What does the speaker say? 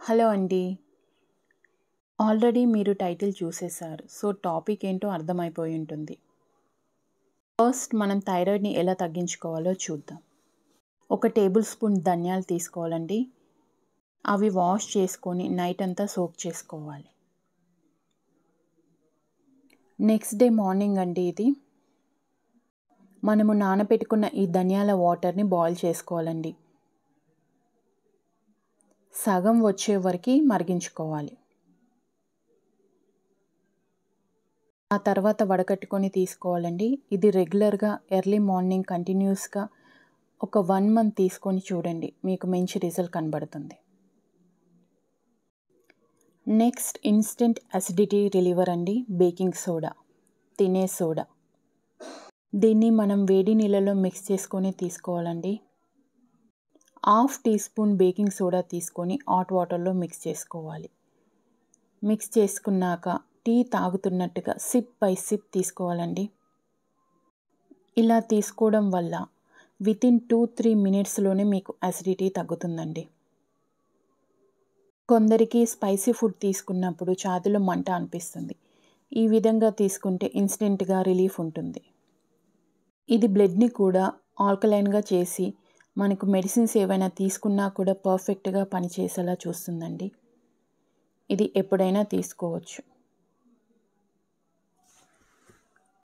Hello అండి. Already మీరు title చూసేశారు. So, topic ఏంటో అర్థమైపోయి ఉంటుంది. ఫస్ట్ మనం థైరాయిడ్‌ని ఎలా తగ్గించుకోవాలో చూద్దాం. ఒక టేబుల్ స్పూన్ ధనియాలు తీసుకోవాలండి. అవి వాష్ చేసుకొని నైట్ అంతా సోక్ చేసుకోవాలి. నెక్స్ట్ డే మార్నింగ్ అండి ఇది. మనము నానబెట్టుకున్న ఈ ధనియాల వాటర్‌ని బాయిల్ చేసుకోవాలండి. సగం వచ్చే వరకు మరిగించుకోవాలి. ఆ తర్వాత వడకట్టుకొని తీసుకోవాలండి. ఇది రెగ్యులర్‌గా ఎర్లీ మార్నింగ్ కంటిన్యూస్‌గా ఒక 1 మంత్ తీసుకొని చూడండి. మీకు మంచి రిజల్ట్ కనబడుతుంది. నెక్స్ట్ ఇన్‌స్టంట్ అసిడిటీ రిలీవర్ అండి బేకింగ్ సోడా, తినే సోడా. దీన్ని మనం వేడి నీళ్ళలో మిక్స్ చేసుకొని తీసుకోవాలండి. Half teaspoon baking soda తీసుకొని హాట్ వాటర్‌లో మిక్స్ చేసుకోవాలి. మిక్స్ చేసుకున్నాక టీ తాగుతున్నట్టుగా సిప్ బై సిప్ తీసుకోవాలండి. ఇలా తీసుకోవడం వల్ల వితిన్ 2-3 మినిట్స్‌లోనే మీకు అసిడిటీ తగ్గుతుందండి. కొందరికి స్పైసీ ఫుడ్ తీసుకున్నప్పుడు ఛాతీలో మంట అనిపిస్తుంది. ఈ విధంగా తీసుకుంటే ఇన్స్టెంట్‌గా రిలీఫ్ ఉంటుంది. ఇది బ్లడ్‌ని కూడా ఆల్కలైన్‌గా చేసి మనకు మెడిసిన్స్ ఏవైనా తీసుకున్నా కూడా పర్ఫెక్ట్‌గా పనిచేసేలా చూస్తుందండి. ఇది ఎప్పుడైనా తీసుకోవచ్చు.